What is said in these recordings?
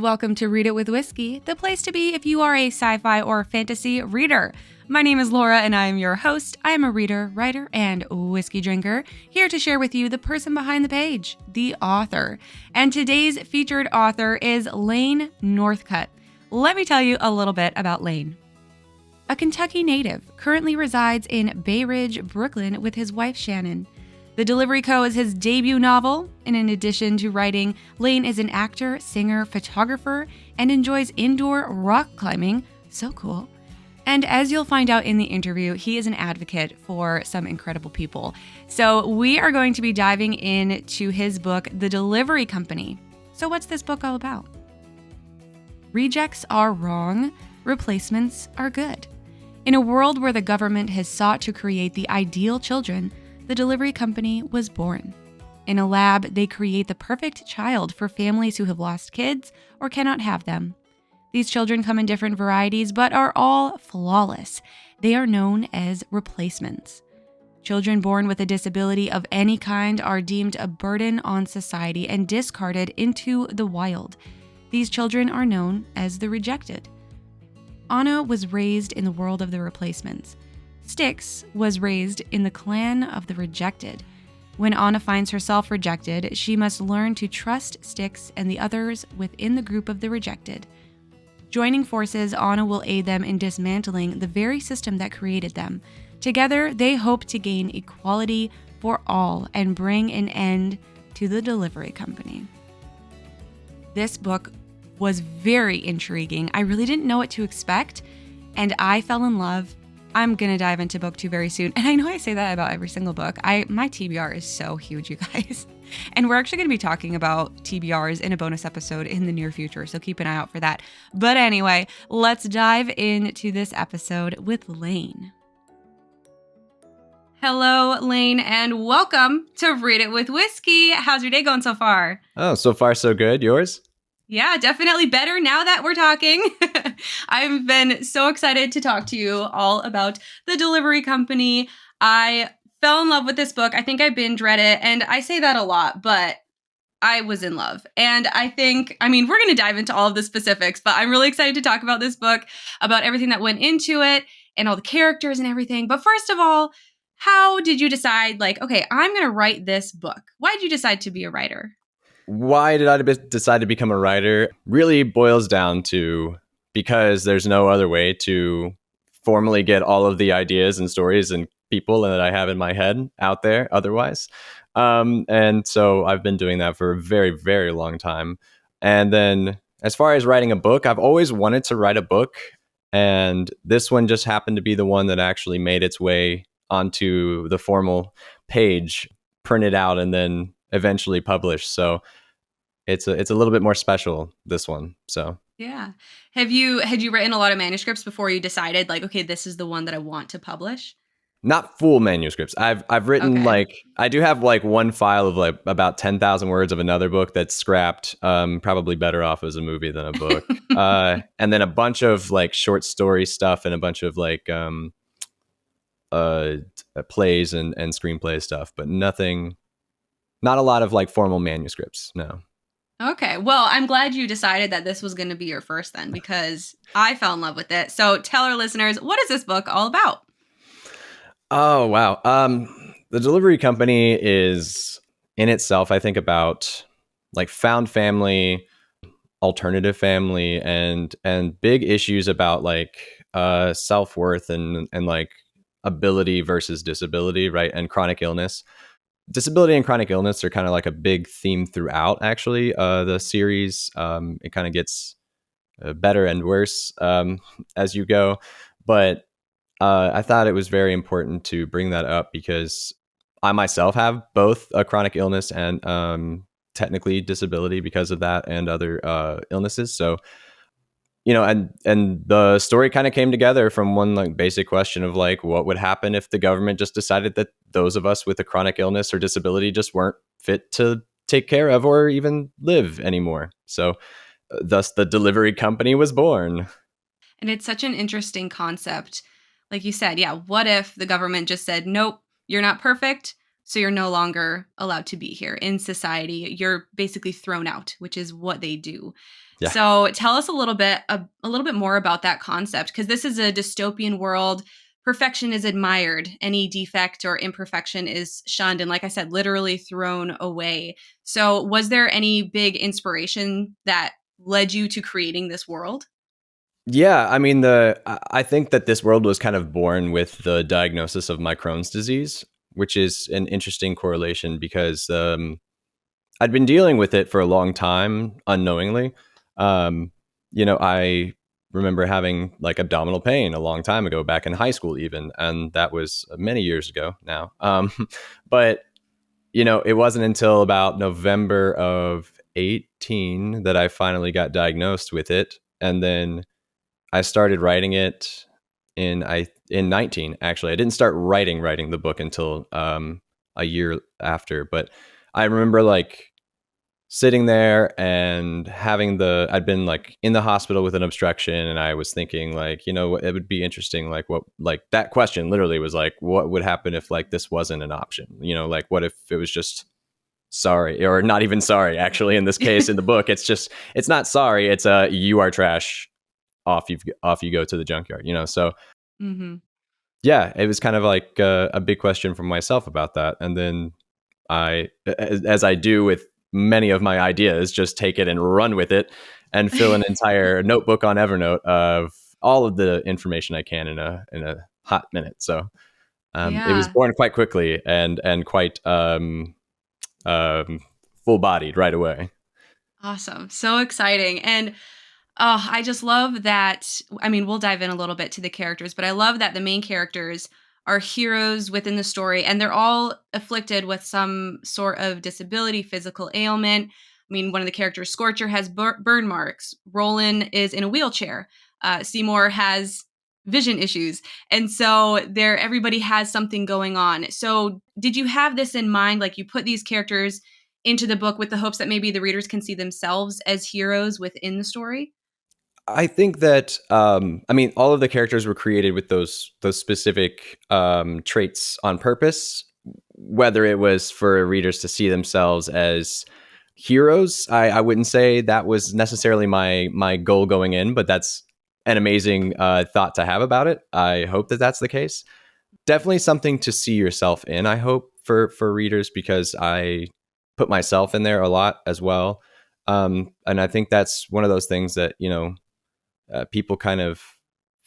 welcome to Read It with Whiskey, the place to be if you are a sci-fi or fantasy reader. My name is Laura and I am your host. I am a reader, writer, and whiskey drinker, here to share with you the person behind the page, the author. And today's featured author is Lane Northcutt. Let me tell you a little bit about Lane. A Kentucky native, currently resides in Bay Ridge, Brooklyn with his wife Shannon. The Delivery Co. is his debut novel, and in addition to writing, Lane is an actor, singer, photographer, and enjoys indoor rock climbing. So cool. And as you'll find out in the interview, he is an advocate for some incredible people. So we are going to be diving into his book, The Delivery Company. So what's this book all about? Rejects are wrong, replacements are good. In a world where the government has sought to create the ideal children, the Delivery Company was born. In a lab, they create the perfect child for families who have lost kids or cannot have them. These children come in different varieties, but are all flawless. They are known as replacements. Children born with a disability of any kind are deemed a burden on society and discarded into the wild. These children are known as the rejected. Anna was raised in the world of the replacements. Styx was raised in the clan of the rejected. When Anna finds herself rejected, she must learn to trust Styx and the others within the group of the rejected. Joining forces, Anna will aid them in dismantling the very system that created them. Together, they hope to gain equality for all and bring an end to the Delivery Company. This book was very intriguing. I really didn't know what to expect, and I fell in love. I'm going to dive into book 2 very soon. And I know I say that about every single book. My TBR is so huge, you guys. And we're actually going to be talking about TBRs in a bonus episode in the near future, so keep an eye out for that. But anyway, let's dive into this episode with Lane. Hello, Lane, and welcome to Read It with Whiskey. How's your day going so far? Oh, so far so good. Yours? Yeah, definitely better now that we're talking. I've been so excited to talk to you all about The Delivery Company. I fell in love with this book. I think I binge read it, and I say that a lot, but I was in love. And we're going to dive into all of the specifics, but I'm really excited to talk about this book, about everything that went into it, and all the characters and everything. But first of all, how did you decide, okay, I'm going to write this book? Why did you decide to be a writer? Why did I decide to become a writer? Really boils down to because there's no other way to formally get all of the ideas and stories and people that I have in my head out there otherwise. And so I've been doing that for a very, very long time. And then as far as writing a book, I've always wanted to write a book. And this one just happened to be the one that actually made its way onto the formal page, printed out, and then eventually published. So it's a little bit more special, this one. So yeah. Had you written a lot of manuscripts before you decided okay, this is the one that I want to publish? Not full manuscripts. I've written I do have one file of about 10,000 words of another book that's scrapped. Probably better off as a movie than a book. And then a bunch of short story stuff and a bunch of plays and screenplay stuff, but not a lot of formal manuscripts. No. Okay. Well, I'm glad you decided that this was going to be your first then, because I fell in love with it. So tell our listeners, what is this book all about? Oh, wow. The Delivery Company is in itself, I think, about found family, alternative family, and big issues about self-worth and ability versus disability, right? And chronic illness. Disability and chronic illness are kind of a big theme throughout, actually. The series, it kind of gets better and worse as you go. But I thought it was very important to bring that up because I myself have both a chronic illness and technically disability because of that and other illnesses. So, and the story kind of came together from one basic question of what would happen if the government just decided that those of us with a chronic illness or disability just weren't fit to take care of or even live anymore. So thus the Delivery Company was born. And it's such an interesting concept. Like you said, yeah, what if the government just said, nope, you're not perfect, so you're no longer allowed to be here in society. You're basically thrown out, which is what they do. Yeah. So tell us a little bit more about that concept, because this is a dystopian world. Perfection is admired. Any defect or imperfection is shunned, and like I said, literally thrown away. So, was there any big inspiration that led you to creating this world? Yeah, I mean, I think that this world was kind of born with the diagnosis of my Crohn's disease, which is an interesting correlation because I'd been dealing with it for a long time unknowingly. Um, I remember having like abdominal pain a long time ago, back in high school, even, and that was many years ago now. But it wasn't until about November of 18 that I finally got diagnosed with it, and then I started writing it in 19. Actually, I didn't start writing the book until a year after. But I remember like sitting there and I'd been like in the hospital with an obstruction, and I was thinking like, it would be interesting, like what, like that question literally was like, what would happen if like this wasn't an option? Like what if it was just sorry, or not even sorry, actually, in this case in the book, it's not sorry, it's you are trash, off you go to the junkyard, so Mm-hmm. yeah, it was kind of like a big question for myself about that. And then as I do with many of my ideas, just take it and run with it and fill an entire notebook on Evernote of all of the information I can in a hot minute. So it was Yeah. born quite quickly and quite full bodied right away. Awesome. So exciting. And oh, I just love that. I mean, we'll dive in a little bit to the characters, but I love that the main characters are heroes within the story, and they're all afflicted with some sort of disability, physical ailment. I mean, one of the characters, Scorcher, has burn marks. Roland is in a wheelchair. Seymour has vision issues. And so everybody has something going on. So did you have this in mind? Like, you put these characters into the book with the hopes that maybe the readers can see themselves as heroes within the story? I think that I mean, all of the characters were created with those specific traits on purpose. Whether it was for readers to see themselves as heroes, I wouldn't say that was necessarily my goal going in, but that's an amazing thought to have about it. I hope that that's the case. Definitely something to see yourself in. I hope for readers, because I put myself in there a lot as well, and I think that's one of those things that people kind of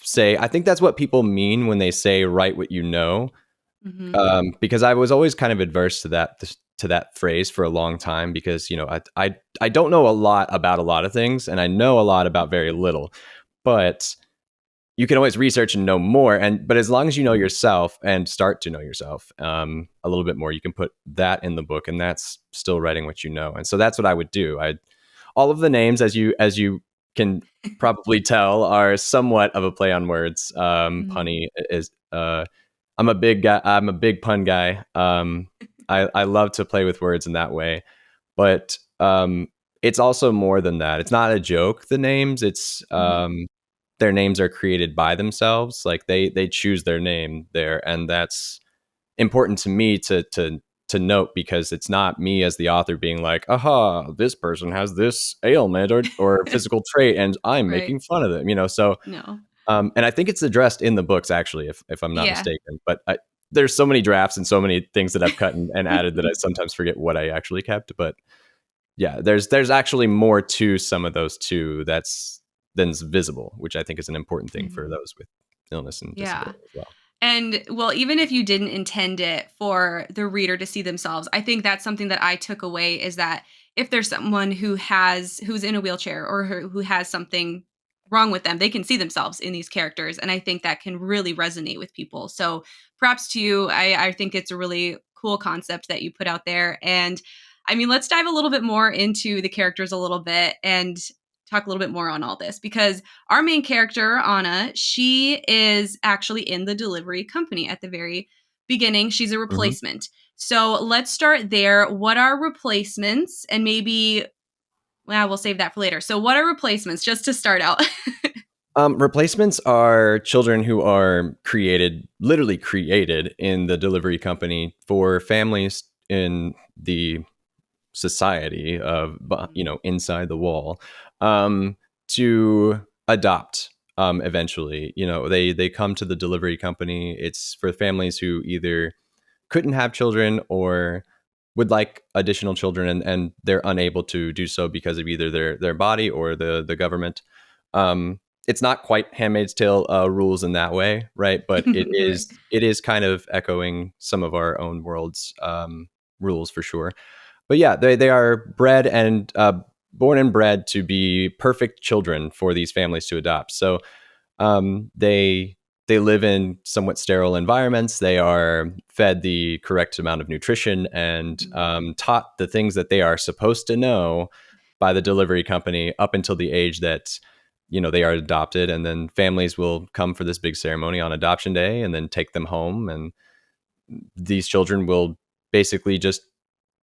say. I think that's what people mean when they say write what you know, Hmm. because I was always kind of adverse to that phrase for a long time, because I don't know a lot about a lot of things, and I know a lot about very little, but you can always research and know more. But as long as you know yourself and start to know yourself a little bit more, you can put that in the book, and that's still writing what you know. And so that's what I would do. All of the names, as you can probably tell, are somewhat of a play on words. Hmm. Punny is. I'm a big guy. I'm a big pun guy. I love to play with words in that way, but it's also more than that. It's not a joke. The names. It's Hmm. their names are created by themselves. Like they choose their name there, and that's important to me to note, because it's not me as the author being like, aha, this person has this ailment or physical trait, and I'm Right. making fun of them, So, No. and I think it's addressed in the books, actually, if I'm not Yeah. mistaken. But there's so many drafts and so many things that I've cut and added that I sometimes forget what I actually kept. But yeah, there's actually more to some of those too than's visible, which I think is an important thing for Hmm. those with illness and Yeah. disability as well. And well, even if you didn't intend it for the reader to see themselves, I think that's something that I took away, is that if there's someone who's in a wheelchair, or who has something wrong with them, they can see themselves in these characters. And I think that can really resonate with people. So props to you. I think it's a really cool concept that you put out there. And I mean, let's dive a little bit more into the characters a little bit and talk a little bit more on all this, because our main character, Anna, she is actually in the delivery company at the very beginning. She's a Hmm. replacement. So let's start there. What are replacements? And maybe, well, we'll save that for later. So, what are replacements, just to start out? Replacements are children who are literally created in the delivery company for families in the society of, inside the wall, to adopt. Eventually, they come to the delivery company. It's for families who either couldn't have children or would like additional children, and they're unable to do so because of either their body or the government. It's not quite Handmaid's Tale rules in that way, right? But it Right. is kind of echoing some of our own world's rules for sure. But yeah, they are bred and born and bred to be perfect children for these families to adopt. So they live in somewhat sterile environments. They are fed the correct amount of nutrition and taught the things that they are supposed to know by the delivery company up until the age that they are adopted. And then families will come for this big ceremony on adoption day and then take them home. And these children will basically just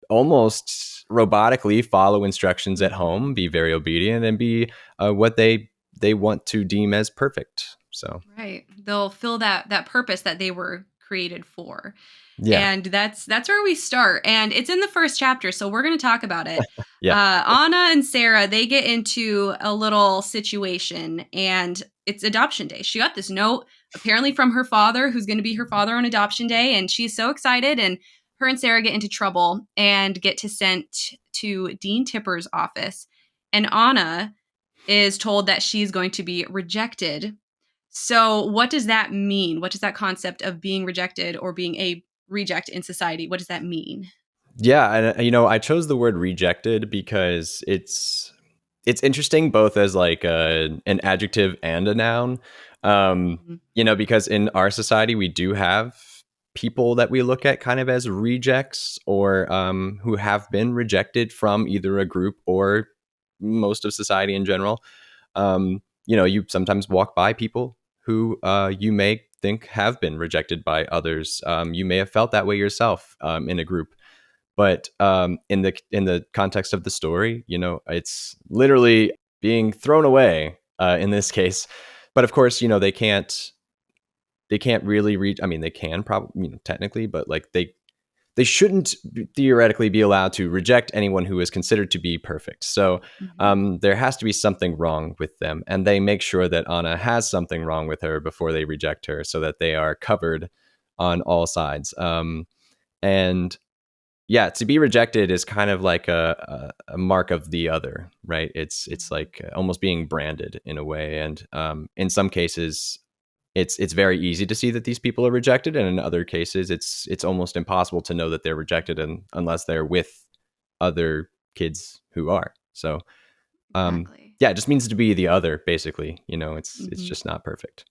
almost robotically follow instructions at home, be very obedient, and be what they want to deem as perfect. So Right. They'll fill that purpose that they were created for. yeah, And that's where we start. And it's in the first chapter, so we're going to talk about it. yeah, Anna and Sarah, they get into a little situation, and it's adoption day. She got this note apparently from her father, who's going to be her father on adoption day, and she's so excited. And her and Sarah get into trouble and get sent to Dean Tipper's office. And Anna is told that she's going to be rejected. So, what does that mean? What does that concept of being rejected or being a reject in society, what does that mean? yeah. And I chose the word rejected because it's interesting both as like an adjective and a noun. Mhm. Because in our society we do have people that we look at kind of as rejects, or who have been rejected from either a group or most of society in general. You sometimes walk by people who you may think have been rejected by others. You may have felt that way yourself in a group, but in the context of the story, it's literally being thrown away in this case. But of course, they can't really reach. I mean, they can probably, technically, but like they shouldn't theoretically be allowed to reject anyone who is considered to be perfect. So Mhm. there has to be something wrong with them. And they make sure that Anna has something wrong with her before they reject her, so that they are covered on all sides. And yeah, to be rejected is kind of like a mark of the other, right? It's like almost being branded in a way. And in some cases, it's very easy to see that these people are rejected, and in other cases it's almost impossible to know that they're rejected, and unless they're with other kids who are. So Exactly. yeah, it just means to be the other, basically. It's Mhm. just not perfect.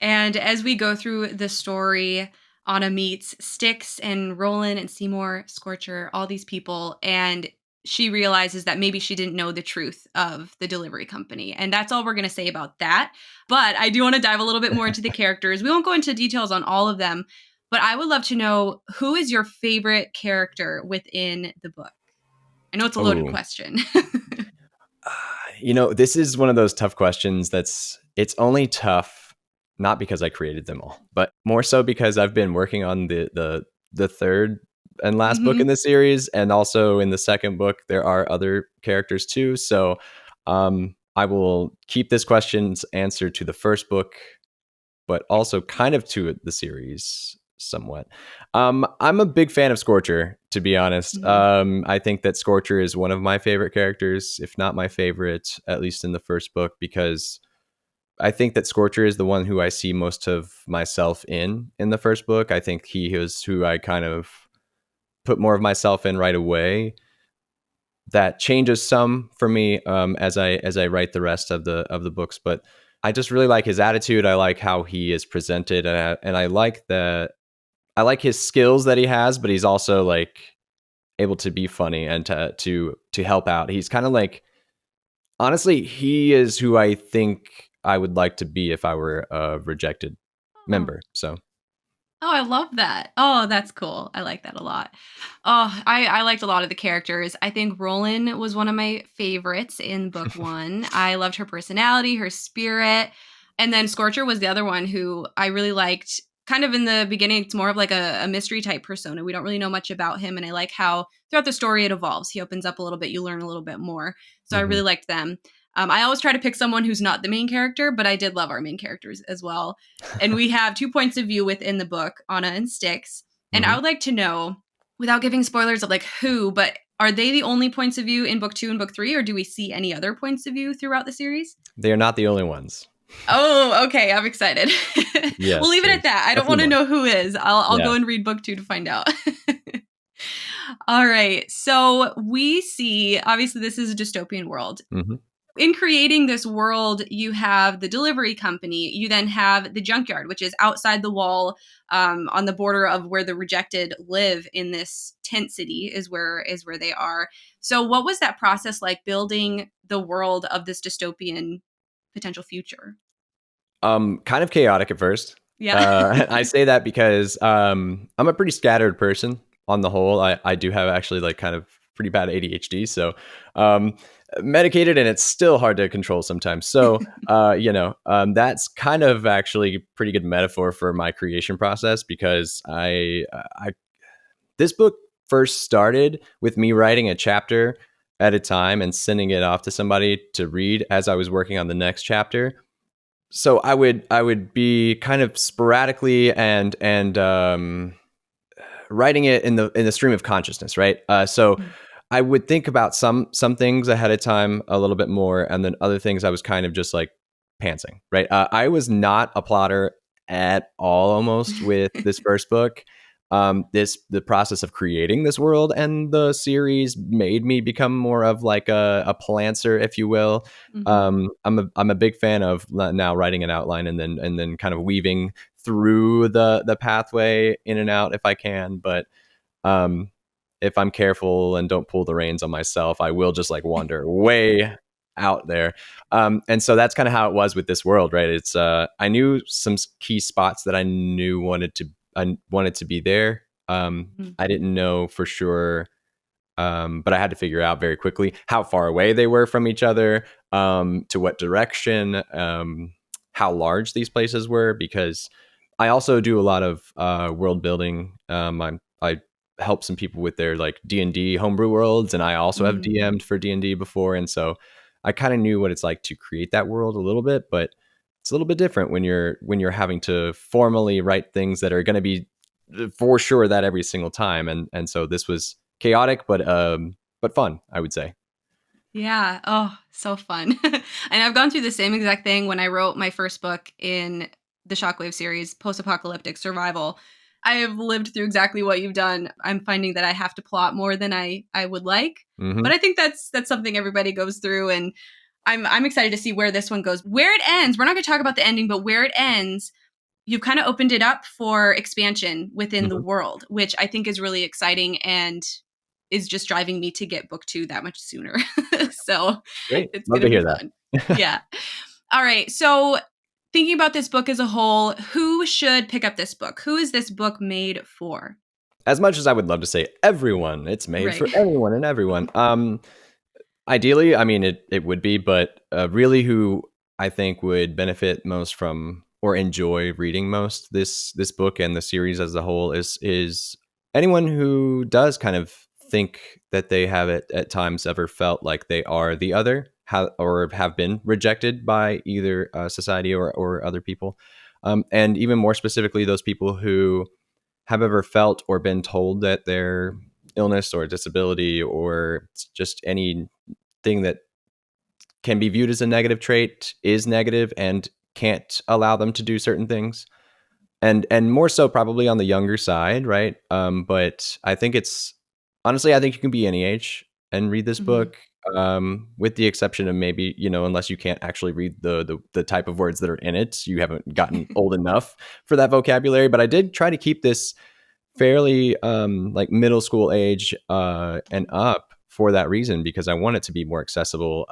And as we go through the story, Anna meets Styx and Roland and Seymour, Scorcher, all these people, and she realizes that maybe she didn't know the truth of the delivery company. And that's all we're going to say about that. But I do want to dive a little bit more into the characters. We won't go into details on all of them, but I would love to know, who is your favorite character within the book? I know it's a loaded Oh, question. this is one of those tough questions. It's only tough not because I created them all, but more so because I've been working on the third and last book in Mhm. the series, and also in the second book there are other characters too. So I will keep this question's answer to the first book, but also kind of to the series somewhat. I'm a big fan of Scorcher, to be honest. Mhm. I think that Scorcher is one of my favorite characters, if not my favorite, at least in the first book, because I think that Scorcher is the one who I see most of myself in the first book. I think he is who I kind of put more of myself in right away. That changes some for me as I write the rest of the books, but I just really like his attitude. I like how he is presented, and I like I like his skills that he has, but he's also like able to be funny and to help out. He's kind of like, honestly, he is who I think I would like to be if I were a rejected Oh. member. So Oh, I love that. Oh, that's cool. I like that a lot. Oh, I liked a lot of the characters. I think Roland was one of my favorites in book one. I loved her personality, her spirit. And then Scorcher was the other one who I really liked. kind of in the beginning, it's more of like a mystery type persona. We don't really know much about him. And I like how throughout the story it evolves. He opens up a little bit. You learn a little bit more. So I really liked them. I always try to pick someone who's not the main character, but I did love our main characters as well. And we have 2 points of view within the book, Anna and Styx. And I would like to know, without giving spoilers of like who, but are they the only points of view in book 2 and book 3, or do we see any other points of view throughout the series? They are not the only ones. Oh, okay. I'm excited. Yes, we'll leave it at that. I don't want to know who is. I'll go and read book 2 to find out. All right. So we see, obviously, this is a dystopian world. In creating this world, you have the delivery company. You then have the junkyard, which is outside the wall, on the border of where the rejected live in this tent city is where they are. So what was that process like, building the world of this dystopian potential future? Kind of chaotic at first. Yeah. I say that because I'm a pretty scattered person on the whole. I do have actually like kind of pretty bad ADHD, so medicated, and it's still hard to control sometimes. So that's kind of actually pretty good metaphor for my creation process, because this book first started with me writing a chapter at a time and sending it off to somebody to read as I was working on the next chapter. So I would be kind of sporadically and writing it in the stream of consciousness, right? So I would think about some things ahead of time a little bit more, and then other things I was kind of just like pantsing, right? I was not a plotter at all, almost, with this first book. The process of creating this world and the series made me become more of like a plantser, if you will. I'm a big fan of now writing an outline and then kind of weaving through the pathway in and out if I can. But if I'm careful and don't pull the reins on myself, I will just like wander way out there. And so that's kind of how it was with this world, right? It's I knew some key spots that I knew wanted to be there. I didn't know for sure, but I had to figure out very quickly how far away they were from each other, to what direction, how large these places were, because I also do a lot of world building. I help some people with their like D&D homebrew worlds, and I also have DM'd for D&D before, and so I kind of knew what it's like to create that world a little bit, but it's a little bit different when you're having to formally write things that are going to be for sure that every single time, and so this was chaotic but fun, I would say. Yeah. Oh, so fun. And I've gone through the same exact thing when I wrote my first book in the Shockwave series, Post-Apocalyptic Survival. I have lived through exactly what you've done. I'm finding that I have to plot more than I would like. But I think that's something everybody goes through, and I'm excited to see where this one goes. Where it ends, we're not going to talk about the ending, but where it ends, you've kind of opened it up for expansion within the world, which I think is really exciting and is just driving me to get book 2 that much sooner. So great. It's Love going to to hear be that. fun. Yeah. All right. So thinking about this book as a whole, who should pick up this book? Who is this book made for? As much as I would love to say everyone, it's made for anyone and everyone. Ideally, I mean, it would be, but really who I think would benefit most from or enjoy reading most this book and the series as a whole is anyone who does kind of think that they have at times ever felt like they are the other, or have been rejected by either society or other people. And even more specifically, those people who have ever felt or been told that their illness or disability or just anything that can be viewed as a negative trait is negative and can't allow them to do certain things. And more so probably on the younger side, right? But I think honestly, I think you can be any age and read this book, with the exception of maybe, unless you can't actually read the type of words that are in it, you haven't gotten old enough for that vocabulary. But I did try to keep this fairly like middle school age and up for that reason, because I want it to be more accessible.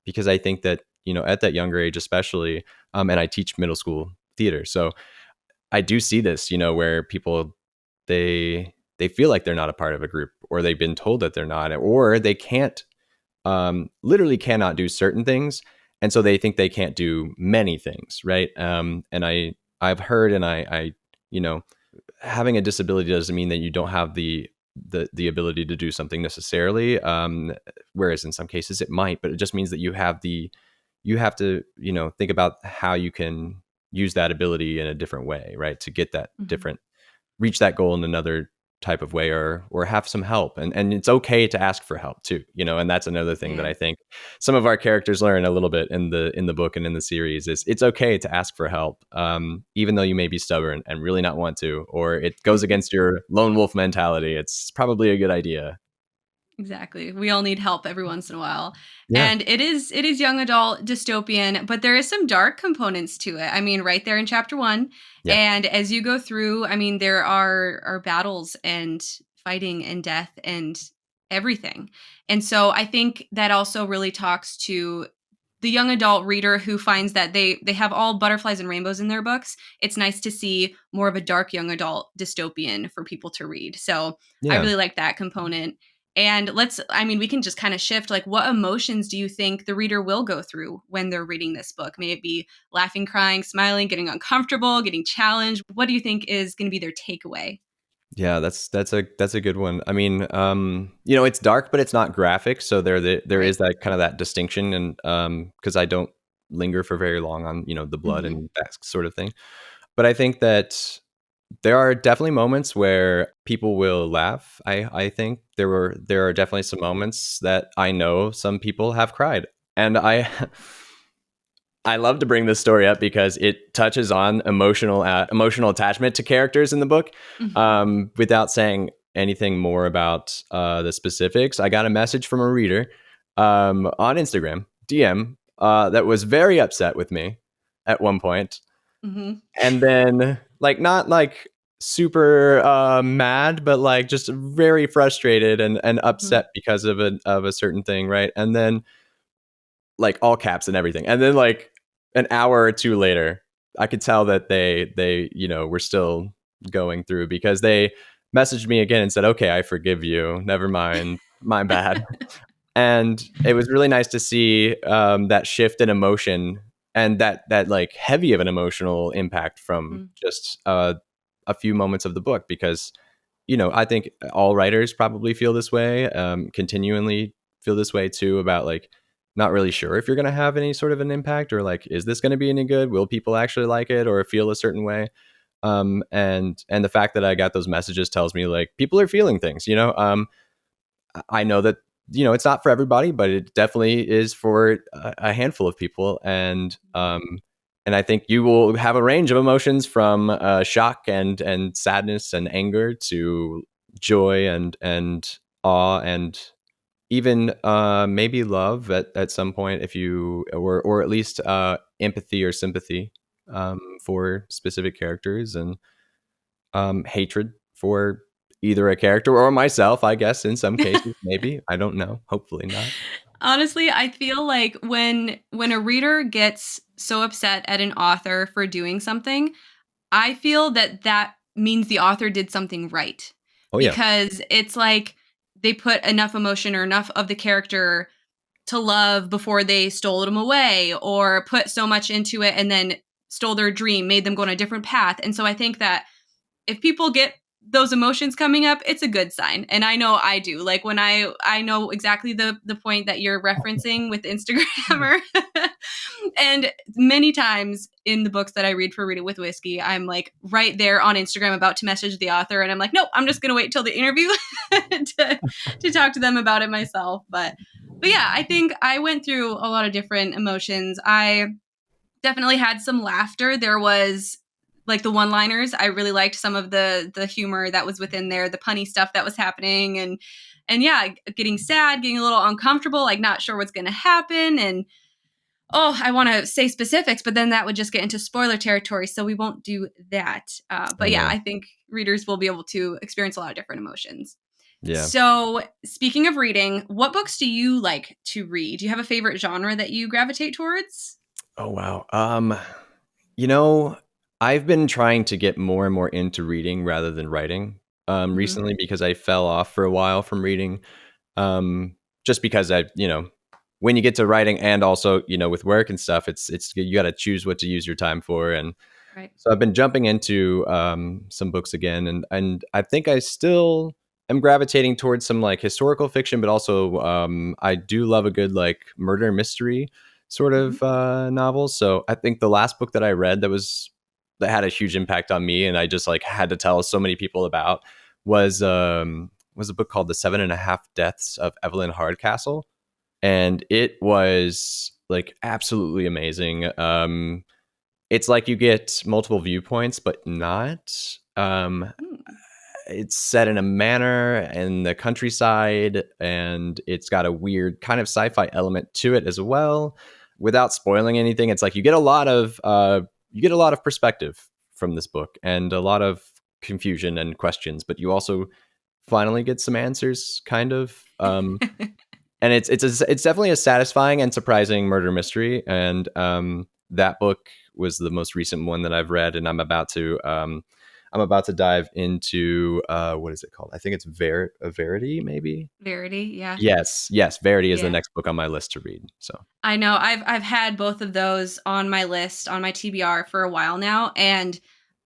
Because I think that, at that younger age, especially, and I teach middle school theater. So I do see this, where people, they feel like they're not a part of a group, or they've been told that they're not, or they can't, literally cannot do certain things. And so they think they can't do many things. Right. And I I've heard, and I you know, having a disability doesn't mean that you don't have the ability to do something necessarily. Whereas in some cases it might, but it just means that you have to, think about how you can use that ability in a different way, right? To get that Mhm. different, reach that goal in another type of way, or have some help. And it's okay to ask for help too, and that's another thing that Yeah. I think some of our characters learn a little bit in the book and in the series is it's okay to ask for help, even though you may be stubborn and really not want to, or it goes against your lone wolf mentality. It's probably a good idea. Exactly. We all need help every once in a while. Yeah. And it is young adult dystopian, but there is some dark components to it. I mean, right there in chapter 1. Yeah. And as you go through, I mean, there are battles and fighting and death and everything. And so I think that also really talks to the young adult reader who finds that they have all butterflies and rainbows in their books. It's nice to see more of a dark young adult dystopian for people to read. So I Yeah. really like that component. And we can just kind of shift, like, what emotions do you think the reader will go through when they're reading this book? May it be laughing, crying, smiling, getting uncomfortable, getting challenged? What do you think is going to be their takeaway? Yeah, that's a good one. I mean, it's dark, but it's not graphic, so there Right. is that kind of that distinction, and because I don't linger for very long on the blood Hmm. and that sort of thing. But I think that there are definitely moments where people will laugh. I think there are definitely some moments that I know some people have cried, and I I love to bring this story up because it touches on emotional attachment to characters in the book. Hmm. Without saying anything more about the specifics, I got a message from a reader on Instagram DM that was very upset with me at one point, Hmm. and then like not like super mad, but like just very frustrated and Hmm. upset because of a certain thing, right? And then like all caps and everything. And then like an hour or two later, I could tell that they were still going through because they messaged me again and said, "Okay, I forgive you. Never mind. My bad." And it was really nice to see that shift in emotion and that like heavy of an emotional impact from just a few moments of the book because I think all writers probably feel this way, continually feel this way too about like not really sure if you're going to have any sort of an impact or like is this going to be any good? Will people actually like it or feel a certain way? And the fact that I got those messages tells me like people are feeling things. I know that it's not for everybody, but it definitely is for a handful of people, and I think you will have a range of emotions from shock and sadness and anger to joy and awe and even maybe love at some point if you or at least empathy or sympathy for specific characters and hatred for either a character or myself, I guess, in some cases, maybe. I don't know. Hopefully not. Honestly, I feel like when a reader gets so upset at an author for doing something, I feel that that means the author did something right, Oh, yeah. because it's like they put enough emotion or enough of the character to love before they stole them away, or put so much into it and then stole their dream, made them go on a different path. And so I think that if people get those emotions coming up, it's a good sign. And I know I do. Like, when I know exactly the point that you're referencing with Instagrammer. And many times in the books that I read for Read It with Whiskey, I'm like right there on Instagram about to message the author, and I'm like, nope, I'm just gonna wait till the interview to to talk to them about it myself. But yeah, I think I went through a lot of different emotions. I definitely had some laughter. There was, like, the one-liners. I really liked some of the humor that was within there, the punny stuff that was happening, and yeah, getting sad, getting a little uncomfortable, like not sure what's going to happen. And oh, I want to say specifics, but then that would just get into spoiler territory, so we won't do that. I But yeah, know. I think readers will be able to experience a lot of different emotions. Yeah. So, speaking of reading, what books do you like to read? Do you have a favorite genre that you gravitate towards? Oh, wow. You know, I've been trying to get more and more into reading rather than writing Hmm. recently because I fell off for a while from reading. Just because when you get to writing and also, with work and stuff, it's you got to choose what to use your time for. And Right. So I've been jumping into some books again, and I think I still am gravitating towards some like historical fiction, but also I do love a good like murder mystery sort Mhm. of novel. So I think the last book that I read that had a huge impact on me, and I just like had to tell so many people about was a book called The Seven and a Half Deaths of Evelyn Hardcastle, and it was like absolutely amazing. It's like you get multiple viewpoints, but not. Mm. It's set in a manor in the countryside, and it's got a weird kind of sci-fi element to it as well. Without spoiling anything, it's like you get a lot of perspective from this book and a lot of confusion and questions, but you also finally get some answers, kind of. And it's definitely a satisfying and surprising murder mystery. And that book was the most recent one that I've read, and I'm about to dive into what is it called? I think it's Verity, maybe. Verity, yeah. Yes, Verity is the Yeah. next book on my list to read. So I know. I've had both of those on my list on my TBR for a while now, and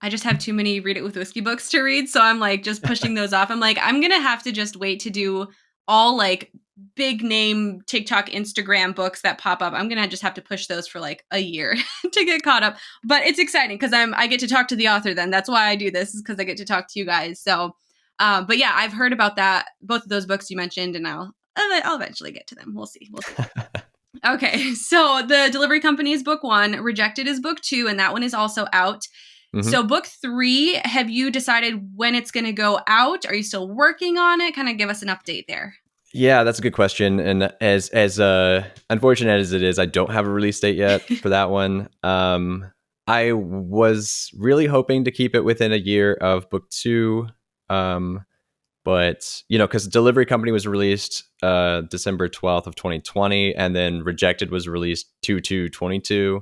I just have too many Read It with Whiskey books to read, so I'm like just pushing those off. I'm like, I'm gonna have to just wait to do all like big name TikTok, Instagram books that pop up. I'm gonna just have to push those for like a year to get caught up. But it's exciting because I get to talk to the author. Then that's why I do this, is because I get to talk to you guys. So, but yeah, I've heard about that, both of those books you mentioned, and I'll eventually get to them. We'll see. We'll see. Okay, so the delivery company is book 1, Rejected is book 2, and that one is also out. mhm. So book 3, have you decided when it's going to go out? Are you still working on it? Kind of give us an update there. Yeah, that's a good question. And as unfortunate as it is, I don't have a release date yet for that one. I was really hoping to keep it within a year of book 2. But because Delivery Company was released December 12th of 2020, and then Rejected was released 2/2/22.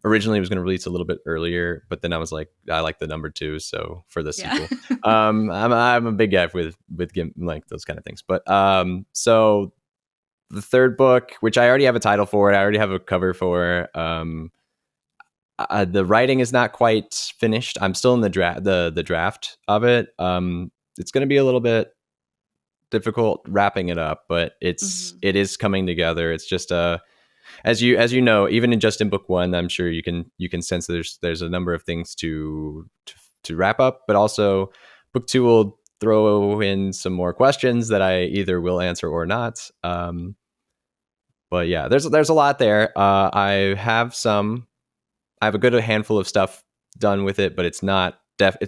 Originally it was going to release a little bit earlier, but then I was like, I like the number 2, so for the Yeah. sequel. I'm a big guy with like those kind of things. But so the third book, which I already have a title for, I already have a cover for. The writing is not quite finished. I'm still in the draft of it. It's going to be a little bit difficult wrapping it up, but Mhm. it is coming together. It's just as you know, even in book 1, I'm sure you can sense there's a number of things to wrap up, but also book 2 will throw in some more questions that I either will answer or not. But yeah, there's a lot there. I have a good handful of stuff done with it, but it's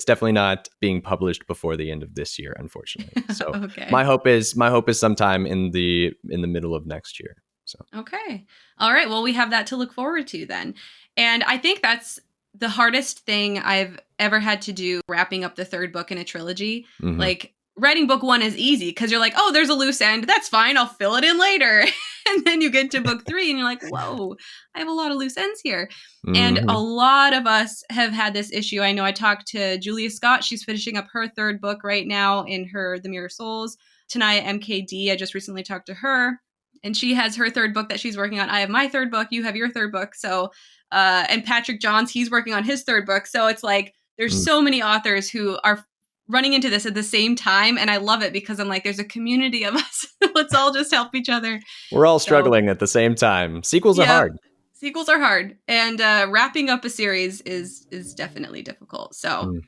definitely not being published before the end of this year, unfortunately. So Okay. my hope is sometime in the middle of next year. So Okay. All right. Well, we have that to look forward to then. And I think that's the hardest thing I've ever had to do, wrapping up the third book in a trilogy. mhm. Like, writing book 1 is easy because you're like, oh, there's a loose end. That's fine. I'll fill it in later. And then you get to book 3 and you're like, whoa, I have a lot of loose ends here. And a Mhm. lot of us have had this issue. I know I talked to Julia Scott. She's finishing up her third book right now in her The Mirror Souls. Tanaya MKD, I just recently talked to her, and she has her third book that she's working on. I have my third book. You have your third book. So, and Patrick Johns, he's working on his third book. So it's like there's Mm. so many authors who are running into this at the same time, and I love it because I'm like, there's a community of us. Let's all just help each other. We're all So, struggling at the same time. Sequels are yep. hard. Sequels are hard, and wrapping up a series is definitely difficult. So Mm.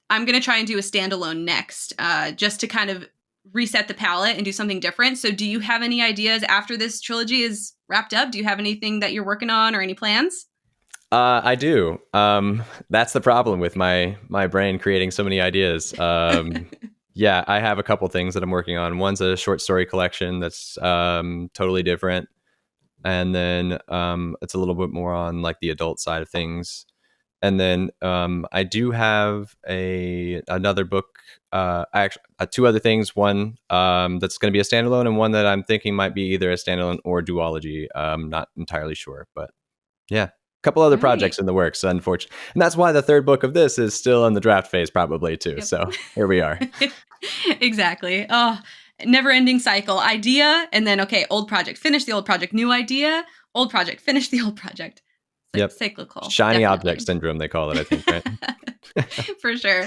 I'm gonna try and do a standalone next, just to kind of reset the palette and do something different. So, do you have any ideas after this trilogy is wrapped up? Do you have anything that you're working on or any plans? I do. That's the problem with my brain creating so many ideas. Yeah, I have a couple things that I'm working on. One's a short story collection that's totally different, and then it's a little bit more on like the adult side of things. And then I do have another book. Actually, two other things. One that's going to be a standalone, and one that I'm thinking might be either a standalone or duology. I'm not entirely sure, but yeah, a couple other Right. projects in the works, unfortunately. And that's why the third book of this is still in the draft phase, probably too. Yep. So here we are. Exactly. Oh, never ending cycle. Idea, and then, okay, old project, finish the old project, new idea, old project, finish the old project. Yep. Cyclical. Shiny definitely. object syndrome, they call it, I think, right? For sure.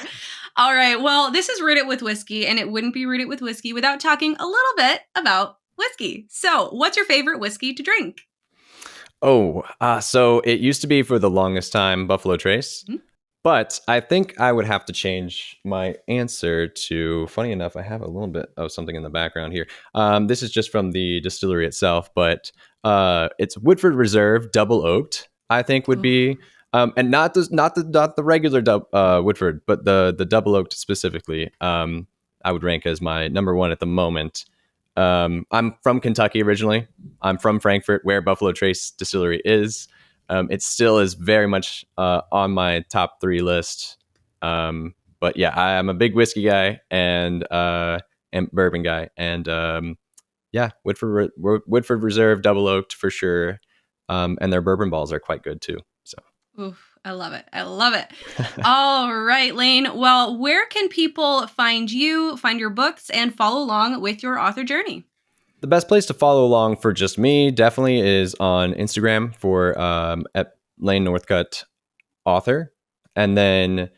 All right. Well, this is Read It with Whiskey, and it wouldn't be Read It with Whiskey without talking a little bit about whiskey. So, what's your favorite whiskey to drink? So it used to be for the longest time Buffalo Trace, but I think I would have to change my answer to, funny enough, I have a little bit of something in the background here. This is just from the distillery itself, but it's Woodford Reserve Double Oaked, I think would be, and not the regular Woodford, but the Double Oaked specifically, I would rank as my number one at the moment. I'm from Kentucky originally. I'm from Frankfort, where Buffalo Trace Distillery is. It still is very much on my top 3 list. But yeah, I'm a big whiskey guy and bourbon guy. And Woodford Reserve Double Oaked for sure. And their bourbon balls are quite good too. So. Oof, I love it. I love it. All right, Lane. Well, where can people find you, find your books, and follow along with your author journey? The best place to follow along for just me definitely is on Instagram for at Lane Northcutt author. And then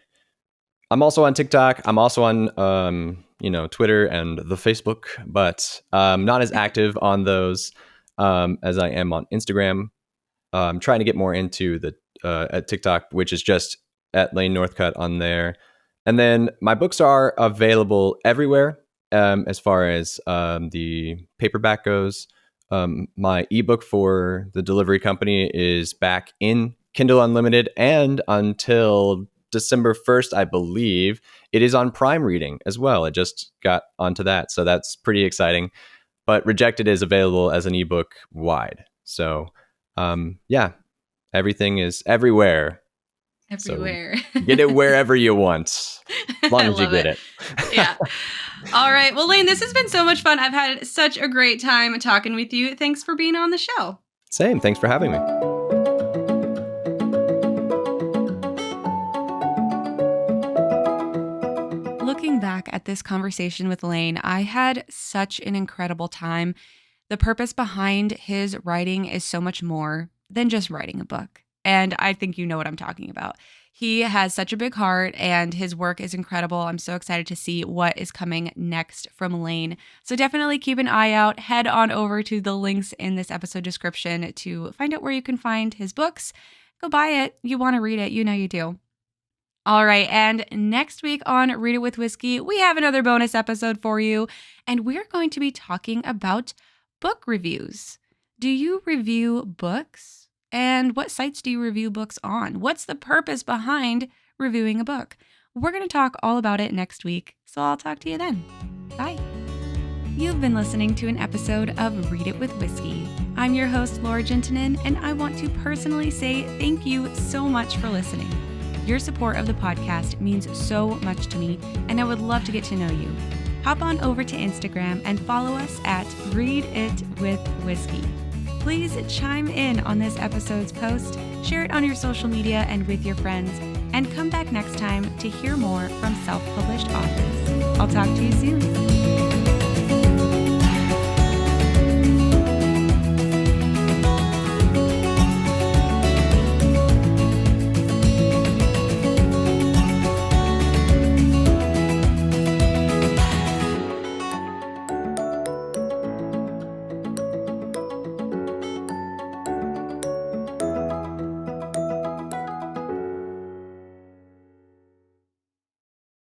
I'm also on TikTok. I'm also on Twitter and the Facebook, but not as active on those as I am on Instagram. I'm trying to get more into the at TikTok, which is just at Lane Northcutt on there. And then my books are available everywhere as far as the paperback goes. My ebook for the delivery company is back in Kindle Unlimited, and until December 1st, I believe, it is on Prime Reading as well. I just got onto that, so that's pretty exciting. But Rejected is available as an ebook wide. So everything is everywhere. Everywhere. So get it wherever you want, as long as you get it. Yeah. All right. Well, Lane, this has been so much fun. I've had such a great time talking with you. Thanks for being on the show. Same. Thanks for having me. Looking back at this conversation with Lane, I had such an incredible time. The purpose behind his writing is so much more than just writing a book. And I think you know what I'm talking about. He has such a big heart and his work is incredible. I'm so excited to see what is coming next from Lane. So definitely keep an eye out. Head on over to the links in this episode description to find out where you can find his books. Go buy it. You want to read it. You know you do. All right. And next week on Read It with Whiskey, we have another bonus episode for you. And we're going to be talking about book reviews. Do you review books? And what sites do you review books on? What's the purpose behind reviewing a book? We're going to talk all about it next week, so I'll talk to you then. Bye. You've been listening to an episode of Read It with Whiskey. I'm your host, Laura Juntunen, and I want to personally say thank you so much for listening. Your support of the podcast means so much to me, and I would love to get to know you. Hop on over to Instagram and follow us at Read It with Whiskey. Please chime in on this episode's post, share it on your social media and with your friends, and come back next time to hear more from self-published authors. I'll talk to you soon.